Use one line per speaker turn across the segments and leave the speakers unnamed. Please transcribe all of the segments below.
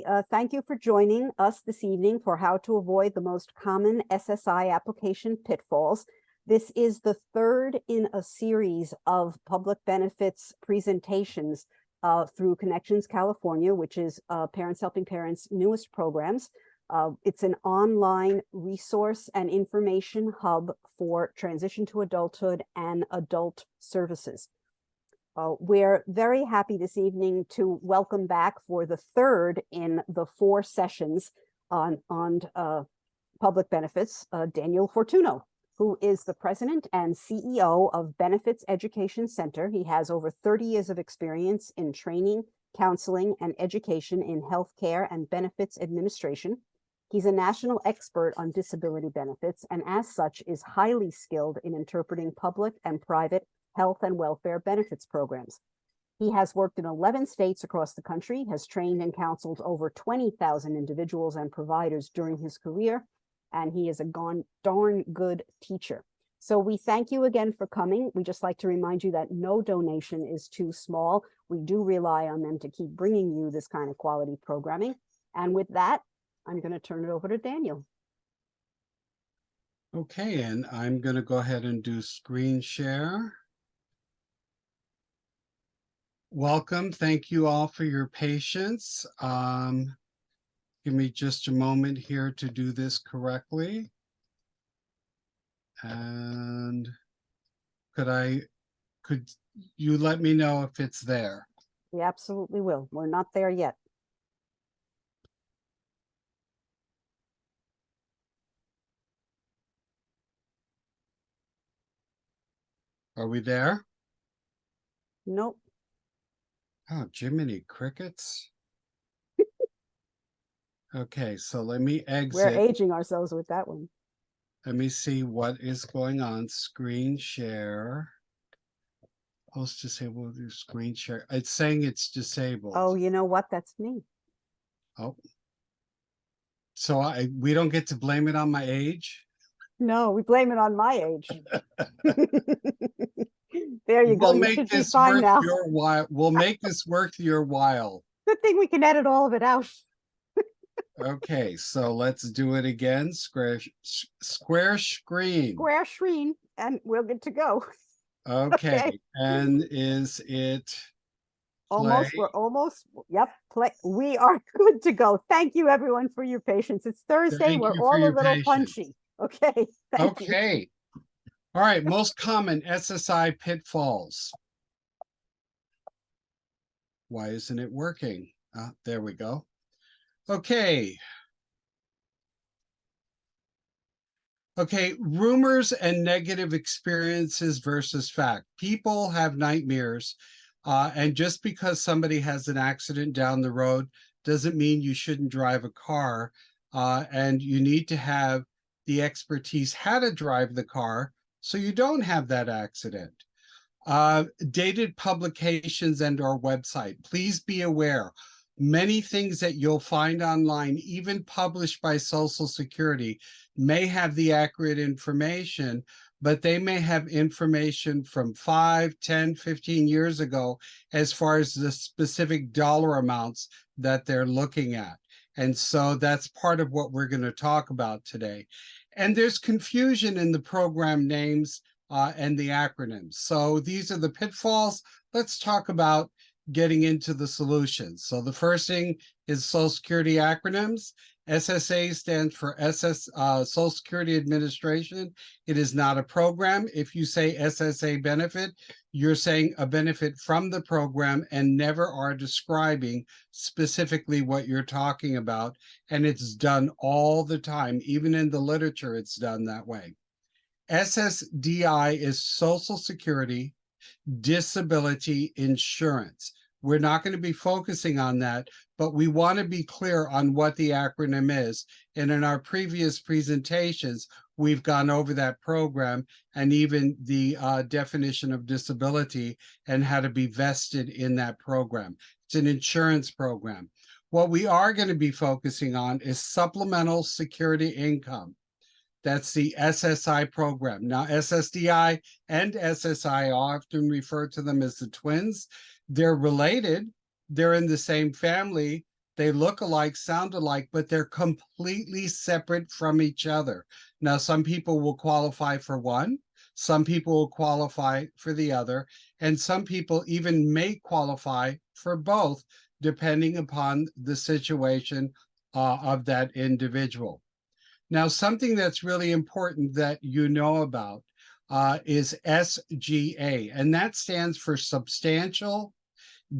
everybody. Thank you for joining us this evening for how to avoid the most common SSI application pitfalls. This is the third in a series of public benefits presentations through Connections California, which is Parents Helping Parents' newest programs. It's an online resource and information hub for transition to adulthood and adult services. We're very happy this evening to welcome back for the third in the 4 sessions on public benefits, Daniel Fortuño, who is the president and CEO of Benefits Education Center. He has over 30 years of experience in training, counseling, and education in healthcare and benefits administration. He's a national expert on disability benefits, and as such is highly skilled in interpreting public and private health and welfare benefits programs. He has worked in 11 states across the country, has trained and counseled over 20,000 individuals and providers during his career, and he is a darn good teacher. So we thank you again for coming. We just like to remind you that no donation is too small. We do rely on them to keep bringing you this kind of quality programming. And with that, I'm going to turn it over to Daniel.
Okay, and I'm going to go ahead and do screen share. Welcome. Thank you all for your patience. Give me just a moment here to do this correctly. And could you let me know if it's there?
We absolutely will. We're not there yet.
Are we there?
Nope.
Oh, Jiminy Crickets. Okay, so let me exit.
We're aging ourselves with that one.
Let me see what is going on. Screen share. Post disabled screen share. It's saying it's disabled.
Oh, you know what? That's me.
Oh. So we don't get to blame it on my age?
No, we blame it on my age. There you go.
We'll
You should be fine now.
We'll make this worth your while.
Good thing we can edit all of it out.
Okay, so let's do it again. Square screen.
Square screen, and we're good to go.
Okay, and is it
almost? We're almost. Yep, play. We are good to go. Thank you, everyone, for your patience. It's Thursday. We're all a little punchy. Okay. Thank you.
All right, most common SSI pitfalls. Why isn't it working? There we go. Okay. Okay, rumors and negative experiences versus fact. People have nightmares, and just because somebody has an accident down the road doesn't mean you shouldn't drive a car, and you need to have the expertise how to drive the car so you don't have that accident. Dated publications and our website. Please be aware, many things that you'll find online, even published by Social Security, may have the accurate information, but they may have information from 5, 10, 15 years ago as far as the specific dollar amounts that they're looking at. And so that's part of what we're going to talk about today. And there's confusion in the program names and the acronyms. So these are the pitfalls. Let's talk about getting into the solutions. So the first thing is Social Security acronyms. SSA stands for Social Security Administration. It is not a program. If you say SSA benefit, you're saying a benefit from the program and never are describing specifically what you're talking about. And it's done all the time. Even in the literature, it's done that way. SSDI is Social Security Disability Insurance. We're not going to be focusing on that, but we want to be clear on what the acronym is. And in our previous presentations, we've gone over that program and even the definition of disability and how to be vested in that program. It's an insurance program. What we are going to be focusing on is supplemental security income. That's the SSI program. Now, SSDI and SSI, I often refer to them as the twins. They're related. They're in the same family, They look alike, sound alike, but they're completely separate from each other. Now, some people will qualify for one, some people will qualify for the other, and some people even may qualify for both, depending upon the situation of that individual. Now, something that's really important that you know about is SGA, and that stands for substantial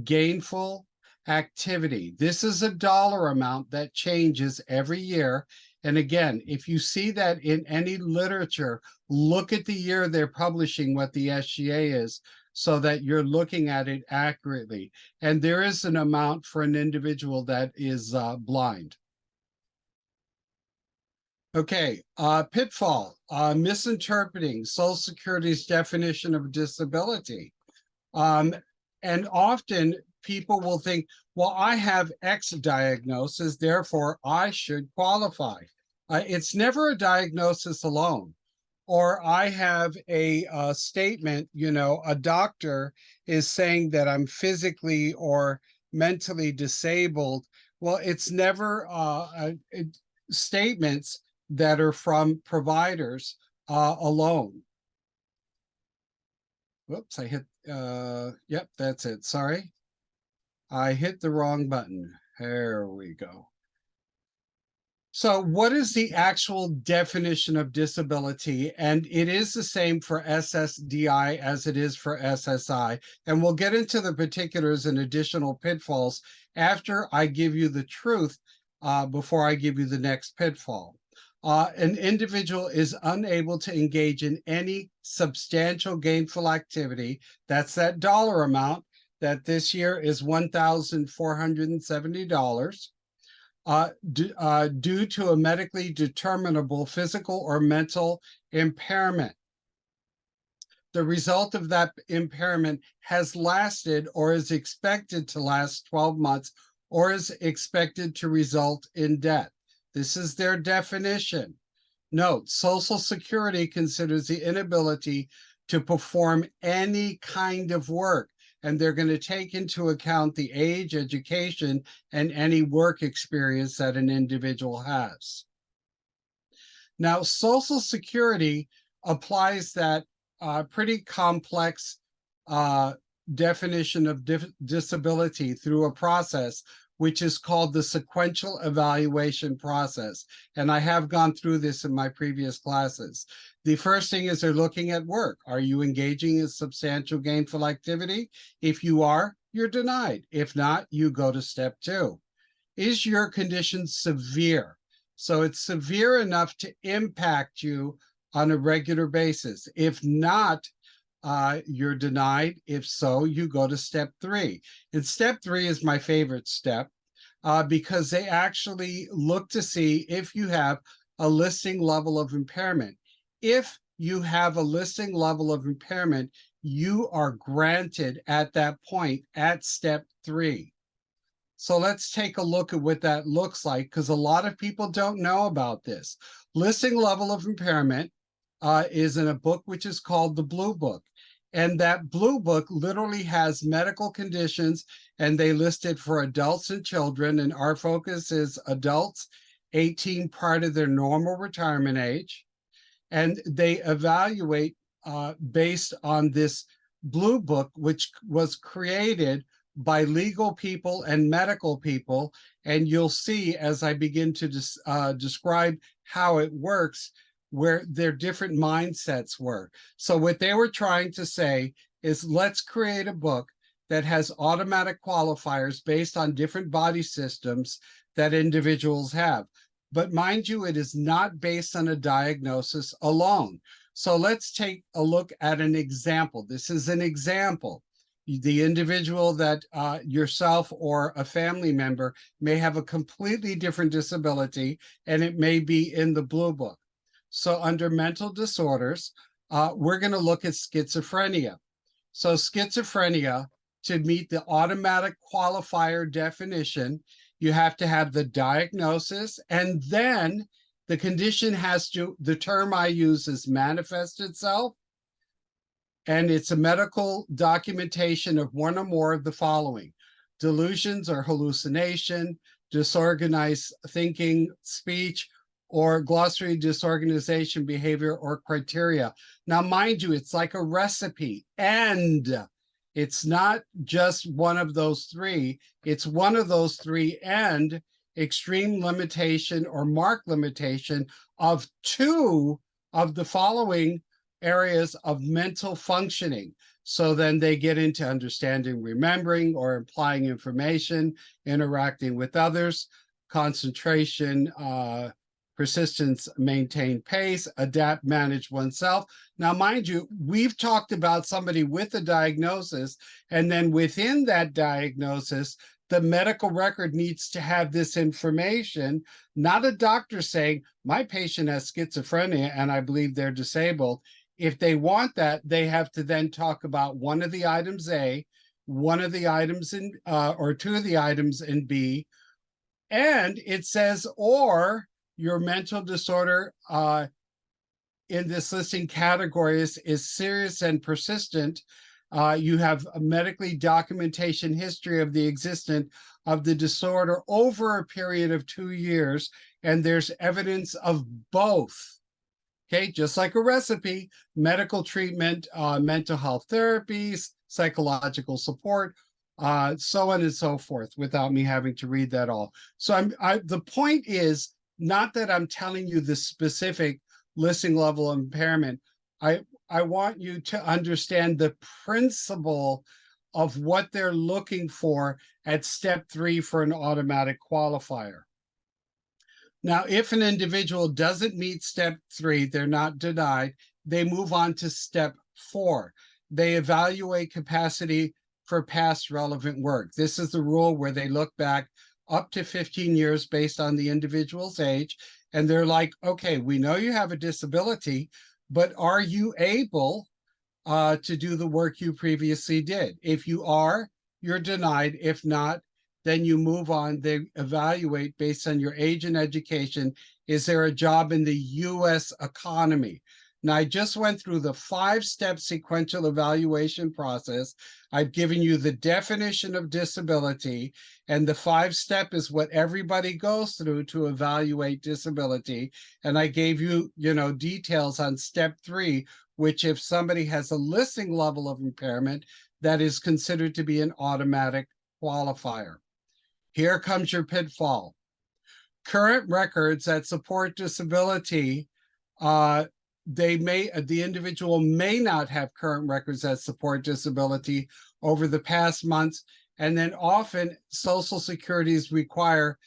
gainful activity. This is a dollar amount that changes every year. And again, if you see that in any literature, look at the year they're publishing what the SGA is so that you're looking at it accurately. And there is an amount for an individual that is blind. Okay, pitfall, misinterpreting Social Security's definition of disability. And often people will think, well, I have X diagnosis, therefore I should qualify. It's never a diagnosis alone. Or I have a statement, you know, a doctor is saying that I'm physically or mentally disabled. Well, it's never statements that are from providers alone. Whoops, I hit, yep, that's it. Sorry. I hit the wrong button. There we go. So what is the actual definition of disability? And it is the same for SSDI as it is for SSI. And we'll get into the particulars and additional pitfalls after I give you the truth before I give you the next pitfall. An individual is unable to engage in any substantial gainful activity. That's that dollar amount that this year is $1,470 due to a medically determinable physical or mental impairment. The result of that impairment has lasted or is expected to last 12 months or is expected to result in death. This is their definition. Note, Social Security considers the inability to perform any kind of work, and they're going to take into account the age, education, and any work experience that an individual has. Now, Social Security applies that pretty complex definition of disability through a process which is called the sequential evaluation process. And I have gone through this in my previous classes. The first thing is they're looking at work. Are you engaging in substantial gainful activity? If you are, you're denied. If not, you go to step 2. Is your condition severe? So it's severe enough to impact you on a regular basis. If not, you're denied. If so, you go to step 3. And step 3 is my favorite step because they actually look to see if you have a listing level of impairment. If you have a listing level of impairment, you are granted at that point at step 3. So let's take a look at what that looks like, because a lot of people don't know about this. Listing level of impairment is in a book which is called the Blue Book. And that Blue Book literally has medical conditions, and they list it for adults and children. And our focus is adults 18 prior to their normal retirement age. And they evaluate based on this Blue Book, which was created by legal people and medical people. And you'll see as I begin to describe how it works, where their different mindsets were. So what they were trying to say is, let's create a book that has automatic qualifiers based on different body systems that individuals have. But mind you, it is not based on a diagnosis alone. So let's take a look at an example. This is an example. The individual that yourself or a family member may have a completely different disability, and it may be in the Blue Book. So under mental disorders, we're going to look at schizophrenia. So schizophrenia, to meet the automatic qualifier definition, you have to have the diagnosis, and then the condition has to, the term I use is manifest itself, and it's a medical documentation of one or more of the following: delusions or hallucination, disorganized thinking, speech, or glossary disorganization, behavior, or criteria. Now, mind you, it's like a recipe, and it's not just one of those three. It's one of those three and extreme limitation or marked limitation of two of the following areas of mental functioning. So then they get into understanding, remembering, or applying information, interacting with others, concentration, persistence, maintain pace, adapt, manage oneself. Now, mind you, we've talked about somebody with a diagnosis, and then within that diagnosis, the medical record needs to have this information, not a doctor saying, my patient has schizophrenia and I believe they're disabled. If they want that, they have to then talk about one of the items A, one of the items in, or two of the items in B, and it says, or your mental disorder in this listing categories is serious and persistent. You have a medically documentation history of the existence of the disorder over a period of 2 years, and there's evidence of both. Okay, just like a recipe, medical treatment, mental health therapies, psychological support, so on and so forth, without me having to read that all. So the point is not that I'm telling you the specific listing level of impairment. I want you to understand the principle of what they're looking for at step 3 for an automatic qualifier. Now, if an individual doesn't meet step 3, they're not denied, they move on to step 4. They evaluate capacity for past relevant work. This is the rule where they look back up to 15 years based on the individual's age, and they're like, okay, we know you have a disability, but are you able to do the work you previously did? If you are, you're denied. If not, then you move on. They evaluate based on your age and education. Is there a job in the US economy? Now, I just went through the 5-step sequential evaluation process. I've given you the definition of disability, and the 5-step is what everybody goes through to evaluate disability. And I gave you, details on step 3, which if somebody has a listing level of impairment, that is considered to be an automatic qualifier. Here comes your pitfall. Current records that support disability, the individual may not have current records that support disability over the past months, and then often Social Security's require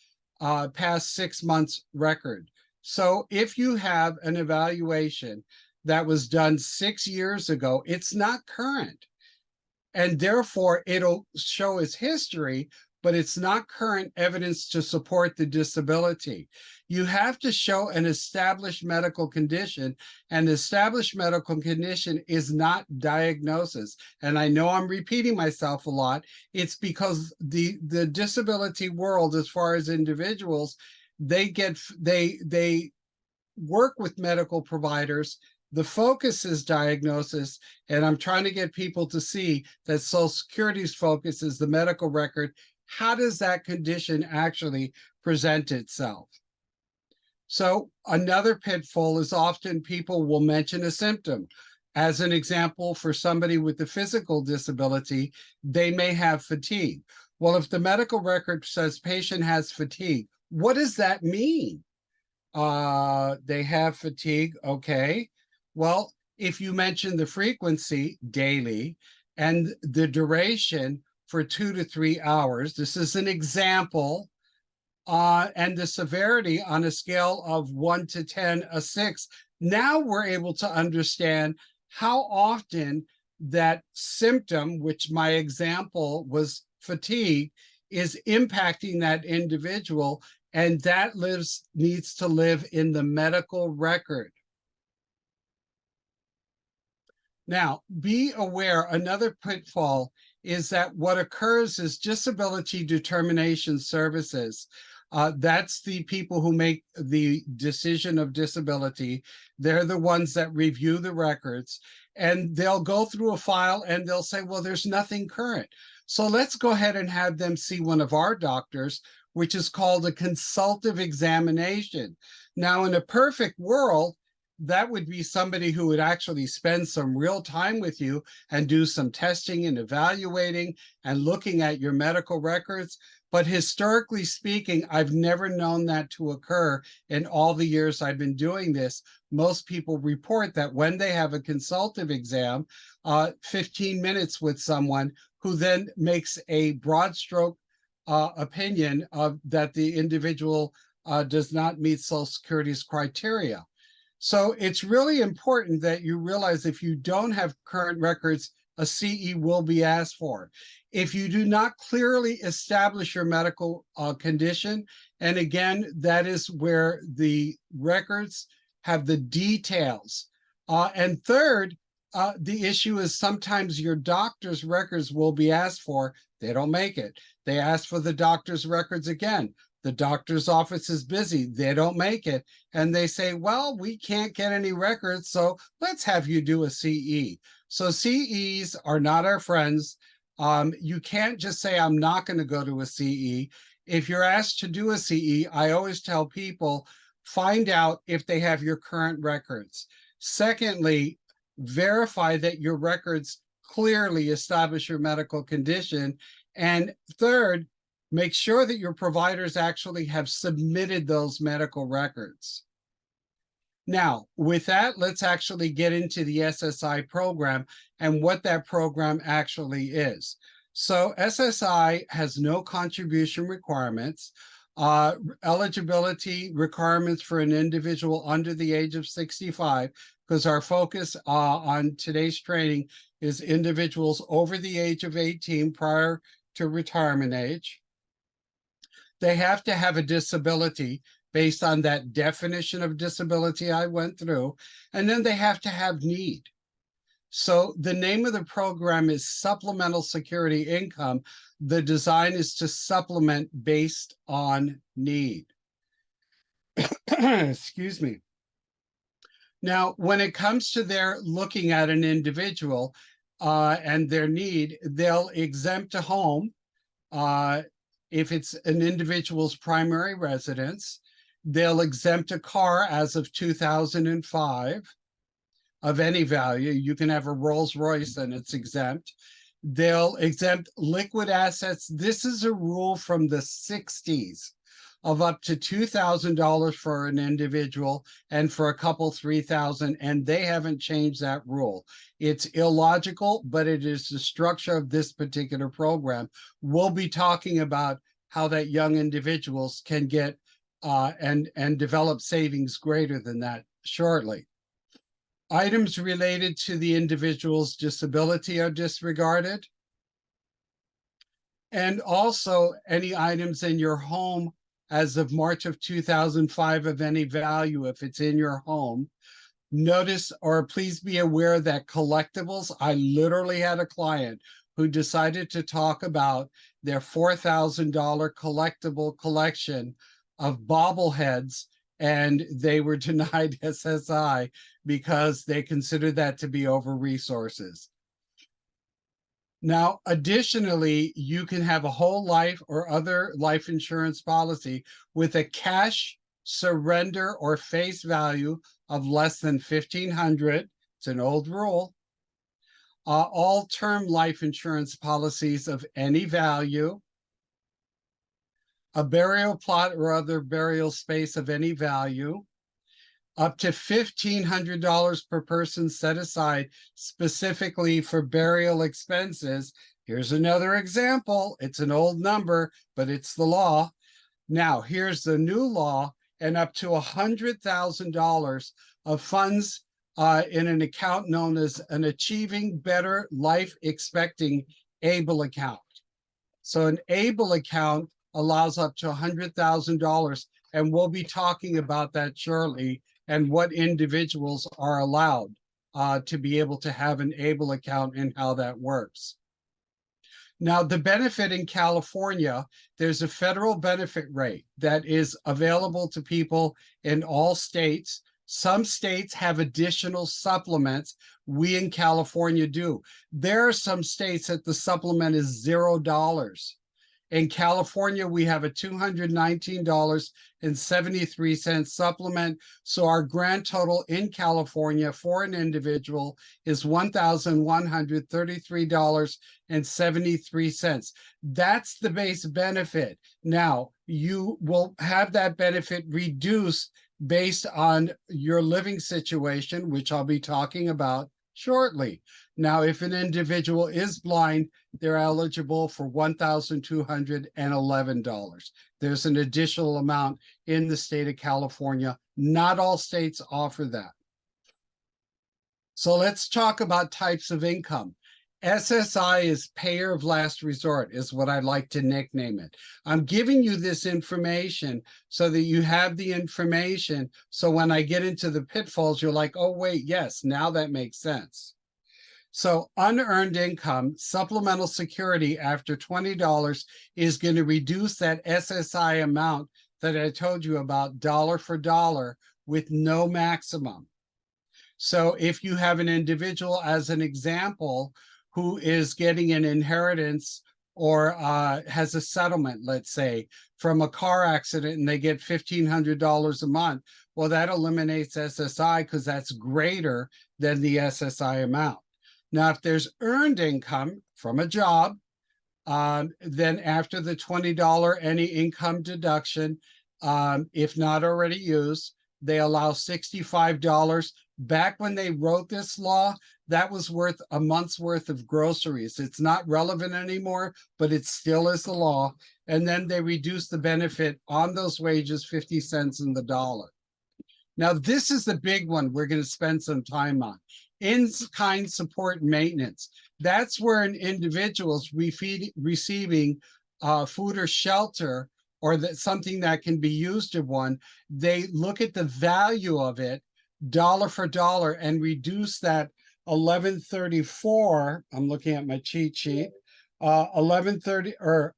past 6 months record. So if you have an evaluation that was done 6 years ago, it's not current, and therefore it'll show as history, but it's not current evidence to support the disability. You have to show an established medical condition, and established medical condition is not diagnosis. And I know I'm repeating myself a lot. It's because the disability world, as far as individuals, they work with medical providers. The focus is diagnosis, and I'm trying to get people to see that Social Security's focus is the medical record. How does that condition actually present itself? So another pitfall is often people will mention a symptom. As an example, for somebody with a physical disability, they may have fatigue. Well, if the medical record says patient has fatigue, what does that mean? They have fatigue, okay. Well, if you mention the frequency, daily, and the duration for 2 to 3 hours, this is an example, and the severity on a scale of 1 to 10, a 6, now we're able to understand how often that symptom, which my example was fatigue, is impacting that individual, and that needs to live in the medical record. Now, be aware, another pitfall is that what occurs is disability determination services. That's the people who make the decision of disability. They're the ones that review the records, and they'll go through a file and they'll say, well, there's nothing current. So let's go ahead and have them see one of our doctors. which is called a consultative examination. Now, in a perfect world, that would be somebody who would actually spend some real time with you and do some testing and evaluating and looking at your medical records. But historically speaking, I've never known that to occur in all the years I've been doing this. Most people report that when they have a consultative exam, 15 minutes with someone who then makes a broad stroke opinion of that the individual does not meet Social Security's criteria. So it's really important that you realize if you don't have current records, a CE will be asked for. If you do not clearly establish your medical condition, and again, that is where the records have the details. And third, the issue is sometimes your doctor's records will be asked for. They don't make it. They ask for the doctor's records again. The doctor's office is busy. They don't make it. And they say, well, we can't get any records, so let's have you do a CE. So CEs are not our friends. You can't just say, I'm not going to go to a CE. If you're asked to do a CE, I always tell people, find out if they have your current records. Secondly, verify that your records clearly establish your medical condition. And third, make sure that your providers actually have submitted those medical records. Now, with that, let's actually get into the SSI program and what that program actually is. So SSI has no contribution requirements. Eligibility requirements for an individual under the age of 65, because our focus on today's training is individuals over the age of 18 prior to retirement age. They have to have a disability based on that definition of disability I went through, and then they have to have need. So the name of the program is Supplemental Security Income. The design is to supplement based on need. Excuse me. Now, when it comes to their looking at an individual and their need, they'll exempt a home if it's an individual's primary residence. They'll exempt a car as of 2005 of any value. You can have a Rolls Royce and it's exempt. They'll exempt liquid assets. This is a rule from the 60s of up to $2,000 for an individual and for a couple $3,000, and they haven't changed that rule. It's illogical, but it is the structure of this particular program. We'll be talking about how that young individuals can get and develop savings greater than that shortly. Items related to the individual's disability are disregarded. And also any items in your home as of March of 2005 of any value, if it's in your home. Notice, or please be aware that collectibles, I literally had a client who decided to talk about their $4,000 collectible collection of bobbleheads, and they were denied SSI because they considered that to be over resources. Now, additionally, you can have a whole life or other life insurance policy with a cash surrender or face value of less than $1,500. It's an old rule. All term life insurance policies of any value, a burial plot or other burial space of any value, up to $1,500 per person set aside specifically for burial expenses. Here's another example. It's an old number, but it's the law. Now, here's the new law, and up to $100,000 of funds in an account known as an Achieving Better Life Expecting ABLE account. So an ABLE account allows up to $100,000, and we'll be talking about that shortly and what individuals are allowed to be able to have an ABLE account and how that works. Now, the benefit in California, there's a federal benefit rate that is available to people in all states. Some states have additional supplements. We in California do. There are some states that the supplement is $0. In California, we have a $219.73 supplement. So our grand total in California for an individual is $1,133.73. That's the base benefit. Now, you will have that benefit reduced based on your living situation, which I'll be talking about shortly. Now, if an individual is blind, they're eligible for $1,211. There's an additional amount in the state of California. Not all states offer that. So let's talk about types of income. SSI is payer of last resort, is what I like to nickname it. I'm giving you this information so that you have the information. So when I get into the pitfalls, you're like, oh, wait, yes, now that makes sense. So unearned income, supplemental security after $20 is going to reduce that SSI amount that I told you about dollar for dollar with no maximum. So if you have an individual, as an example, who is getting an inheritance or has a settlement, let's say, from a car accident and they get $1,500 a month, well, that eliminates SSI because that's greater than the SSI amount. Now, if there's earned income from a job, then after the $20 any income deduction, if not already used, they allow $65. Back when they wrote this law, that was worth a month's worth of groceries. It's not relevant anymore, but it still is the law. And then they reduce the benefit on those wages 50 cents in the dollar. Now, this is the big one we're going to spend some time on. In-kind support and maintenance. That's where an individual's receiving food or shelter, or that something that can be used of one. They look at the value of it dollar for dollar and reduce that 1134. I'm looking at my cheat sheet. 1130 or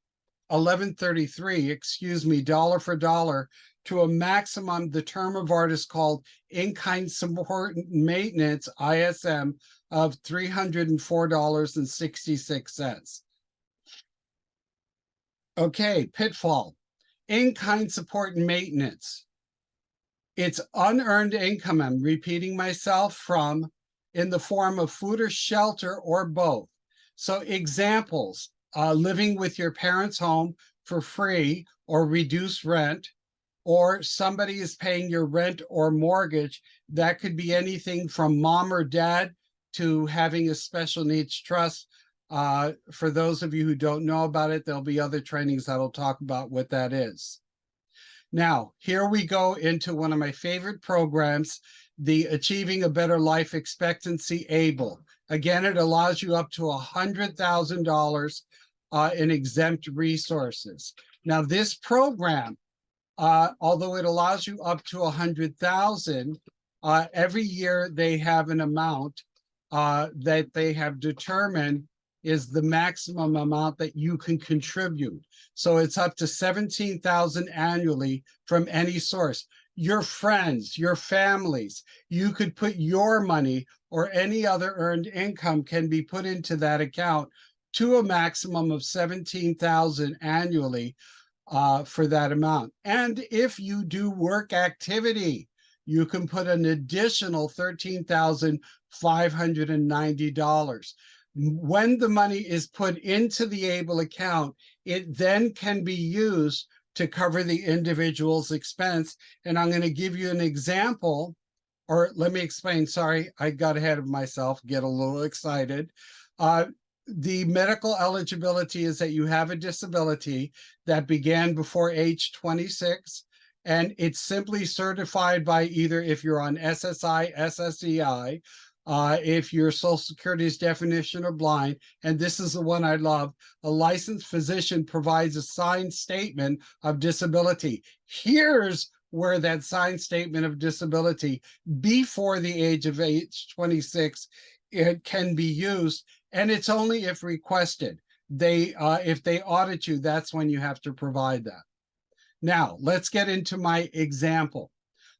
1133, excuse me, dollar for dollar to a maximum. The term of art is called in-kind support and maintenance, ISM, of $304.66. Okay, pitfall. In-kind support and maintenance. It's unearned income, I'm repeating myself, from in the form of food or shelter or both. So examples, living with your parents' home for free or reduced rent, or somebody is paying your rent or mortgage. That could be anything from mom or dad to having a special needs trust. For those of you who don't know about it, there'll be other trainings that'll talk about what that is. Now, here we go into one of my favorite programs, the Achieving a Better Life Expectancy ABLE. Again, it allows you up to $100,000 in exempt resources. Now, this program, although it allows you up to 100,000, every year they have an amount that they have determined is the maximum amount that you can contribute. So it's up to 17,000 annually from any source. Your friends, your families, you could put your money or any other earned income can be put into that account to a maximum of 17,000 annually for that amount. And if you do work activity, you can put an additional $13,590. When the money is put into the ABLE account, it then can be used to cover the individual's expense. And I'm going to give you an example, or let me explain. Sorry, I got ahead of myself, get a little excited. The medical eligibility is that you have a disability that began before age 26, and it's simply certified by either, if you're on SSI, SSDI, if your Social Security's definition of blind, and this is the one I love, a licensed physician provides a signed statement of disability. Here's where that signed statement of disability before the age 26, it can be used, and it's only if requested. If they audit you, that's when you have to provide that. Now, let's get into my example.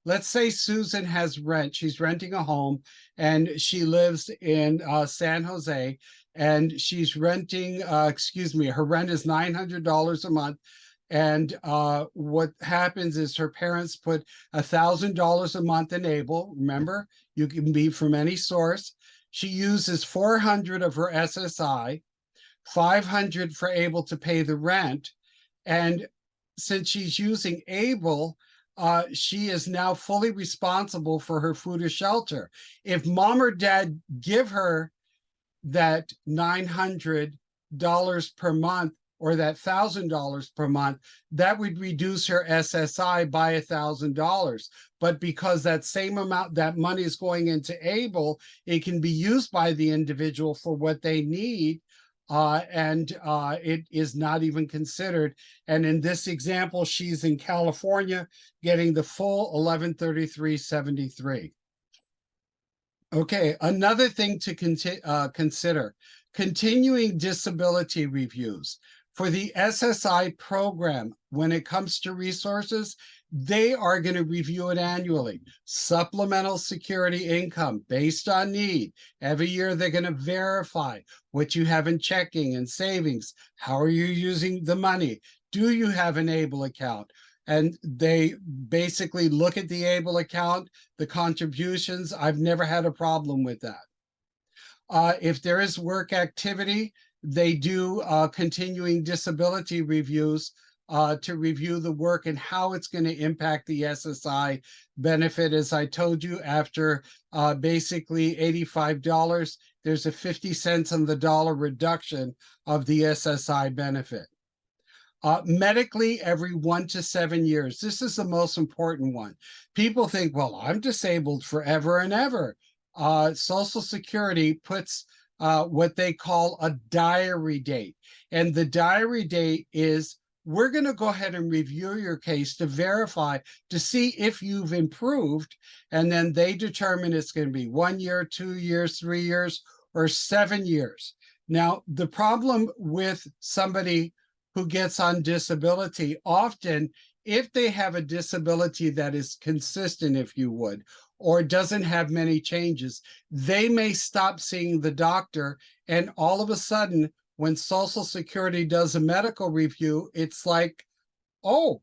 Let's say Susan has rent. She's renting a home and she lives in San Jose. and she's renting, her rent is $900 a month. And what happens is her parents put $1,000 a month in Able. Remember, you can be from any source. She uses 400 of her SSI, 500 for Able to pay the rent. And since she's using Able, she is now fully responsible for her food or shelter. If mom or dad give her that $900 per month or that $1,000 per month, that would reduce her SSI by $1,000. But because that same amount, that money is going into Able, it can be used by the individual for what they need. It is not even considered. And in this example, she's in California getting the full $1,133.73. Okay, another thing to consider, continuing disability reviews. For the SSI program, when it comes to resources, they are going to review it annually. Supplemental security income based on need. Every year they're going to verify what you have in checking and savings. How are you using the money? Do you have an Able account? And they basically look at the Able account, the contributions. I've never had a problem with that. If there is work activity, they do continuing disability reviews to review the work and how it's going to impact the SSI benefit. As I told you, after basically $85, there's a 50 cents on the dollar reduction of the SSI benefit. Medically, every 1 to 7 years. This is the most important one. People think, well, I'm disabled forever and ever. Social Security puts what they call a diary date. And the diary date is, we're going to go ahead and review your case to verify, to see if you've improved. And then they determine it's going to be 1 year, 2 years, 3 years, or 7 years. Now, the problem with somebody who gets on disability, often, if they have a disability that is consistent, if you would, or doesn't have many changes, they may stop seeing the doctor. And all of a sudden, when Social Security does a medical review, it's like, oh,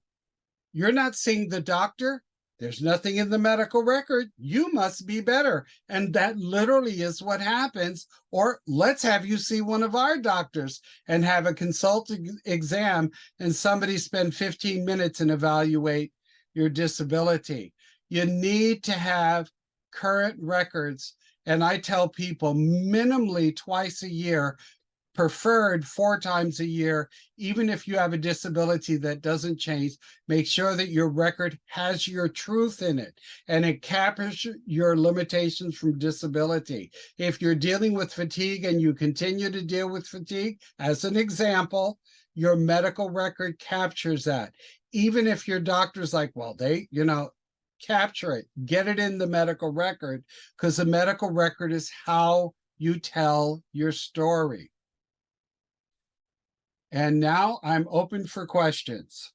you're not seeing the doctor? There's nothing in the medical record. You must be better. And that literally is what happens. Or let's have you see one of our doctors and have a consulting exam, and somebody spend 15 minutes and evaluate your disability. You need to have current records. And I tell people minimally twice a year, preferred 4 times a year. Even if you have a disability that doesn't change, make sure that your record has your truth in it and it captures your limitations from disability. If you're dealing with fatigue and you continue to deal with fatigue, as an example, your medical record captures that. Even if your doctor's like, well, they, capture it, get it in the medical record, because the medical record is how you tell your story. And now I'm open for questions.